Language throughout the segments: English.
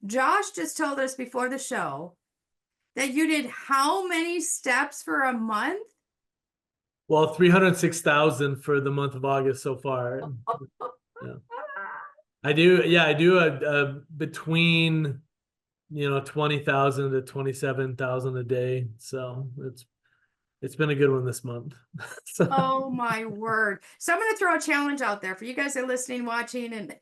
Josh just told us before the show that you did how many steps for a month? Well, 306,000 for the month of August so far. Yeah. I do. Yeah, I do a between 20,000 to 27,000 a day. So it's been a good one this month. So, Oh my word. So I'm going to throw a challenge out there for you guys that are listening, watching, and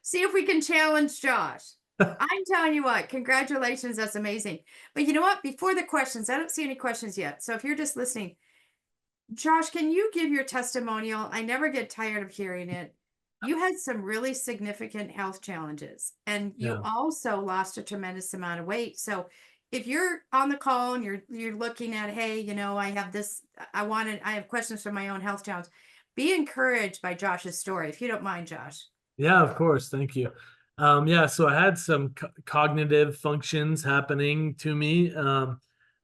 see if we can challenge Josh. I'm telling you what, congratulations. That's amazing. But you know what? Before the questions, I don't see any questions yet. So if you're just listening, Josh, can you give your testimonial? I never get tired of hearing it. You had some really significant health challenges, and you yeah. also lost a tremendous amount of weight. So if you're on the call and you're looking at, hey, I have this, I have questions for my own health challenge. Be encouraged by Josh's story, if you don't mind, Josh. Yeah, of course. Thank you. Yeah, so I had some cognitive functions happening to me.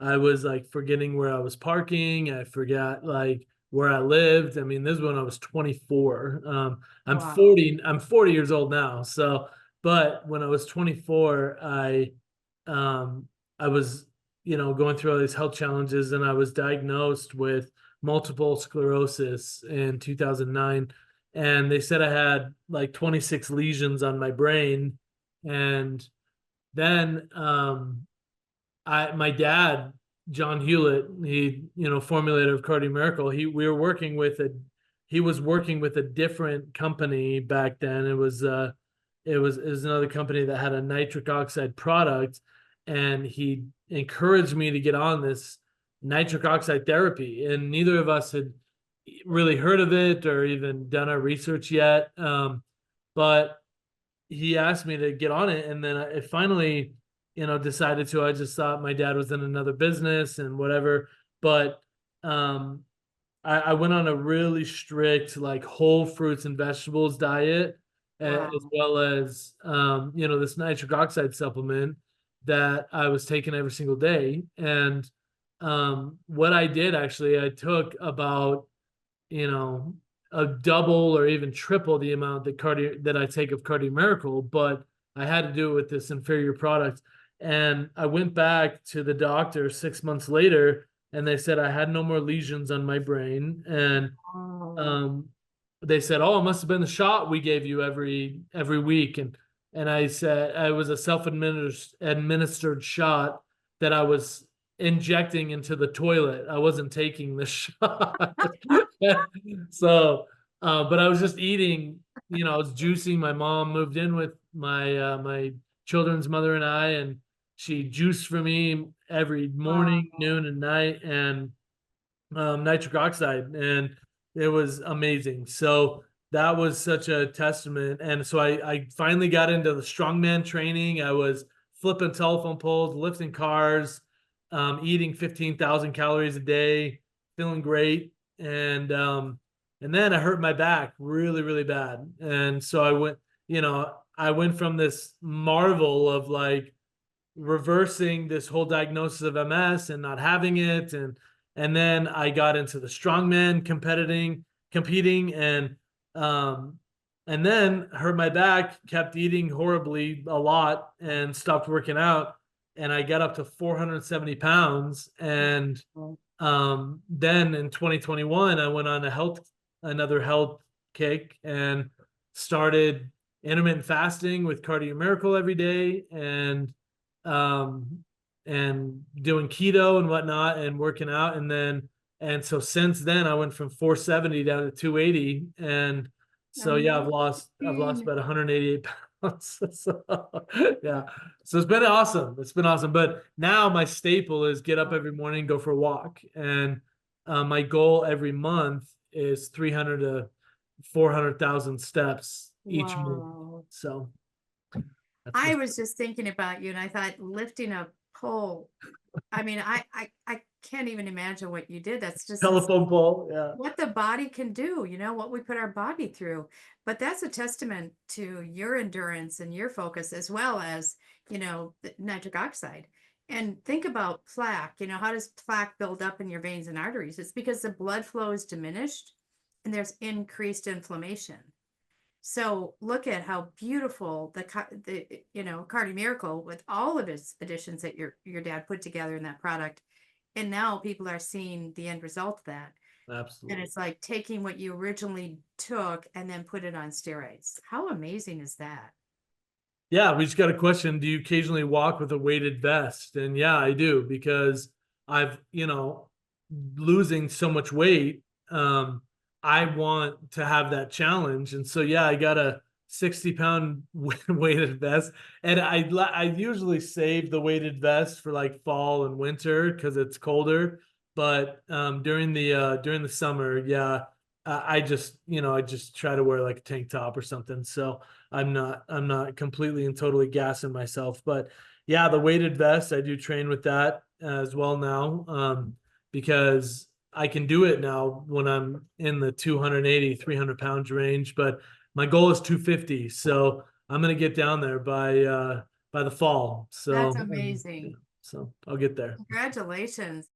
I was like forgetting where I was parking. I forgot like where I lived. I mean, this is when I was 24. I'm Wow. 40. I'm 40 years old now. So, but when I was 24, um, I was, going through all these health challenges, and I was diagnosed with multiple sclerosis in 2009, and they said I had like 26 lesions on my brain. And then my dad, John Hewlett, he, formulator of Cardio Miracle, he was working with a different company back then. It was another company that had a nitric oxide product, and he encouraged me to get on this nitric oxide therapy, and neither of us had really heard of it or even done our research yet. But he asked me to get on it, and then I finally, decided to. I just thought my dad was in another business and whatever. But um, I went on a really strict like whole fruits and vegetables diet, as Wow. well as this nitric oxide supplement that I was taking every single day. And what I did actually, I took about you know, a double or even triple the amount that I take of Cardio Miracle, but I had to do it with this inferior product. And I went back to the doctor 6 months later, and they said I had no more lesions on my brain. And Oh, um, they said, "Oh, it must have been the shot we gave you every week." And I said it was a self-administered shot that I was injecting into the toilet. I wasn't taking the shot. So, but I was just eating. I was juicing. My mom moved in with my children's mother and I, and she juiced for me every morning, wow. noon, and night, and nitric oxide, and it was amazing. So that was such a testament. And so I finally got into the strongman training. I was flipping telephone poles, lifting cars, eating 15,000 calories a day, feeling great. And then I hurt my back really, really bad. And so I went from this marvel of like reversing this whole diagnosis of MS and not having it, and then I got into the strongman competing, um and then hurt my back, kept eating horribly a lot, and stopped working out, and I got up to 470 pounds. And then in 2021 I went on another health kick, and started intermittent fasting with Cardio Miracle every day, um, and doing keto and whatnot, and working out. And so since then I went from 470 down to 280. And so yeah, I've lost Amazing. about 188 pounds. So yeah, so it's been awesome. But now my staple is get up every morning, go for a walk. And my goal every month is 300 to 400,000 steps each month. Wow. So that's I just was just thinking about you and I thought lifting a pole. I mean, I can't even imagine what you did. That's just telephone pole. Yeah. what the body can do, what we put our body through. But that's a testament to your endurance and your focus, as well as, the nitric oxide. And think about plaque. How does plaque build up in your veins and arteries? It's because the blood flow is diminished and there's increased inflammation. So look at how beautiful the Cardi Miracle with all of its additions that your dad put together in that product. And now people are seeing the end result of that. And Absolutely. it's like taking what you originally took and then put it on steroids. How amazing is that? Yeah, we just got a question. Do you occasionally walk with a weighted vest? And yeah, I do because I've, losing so much weight. Um, I want to have that challenge. And so, yeah, I got a 60-pound weighted vest. And I usually save the weighted vest for like fall and winter because it's colder. But during the summer, yeah, I just try to wear like a tank top or something. So I'm not completely and totally gassing myself. But yeah, the weighted vest, I do train with that as well now. Because I can do it now when I'm in the 280, 300 pounds range, but my goal is 250. So I'm going to get down there by the fall. That's So, amazing. so I'll get there. Congratulations.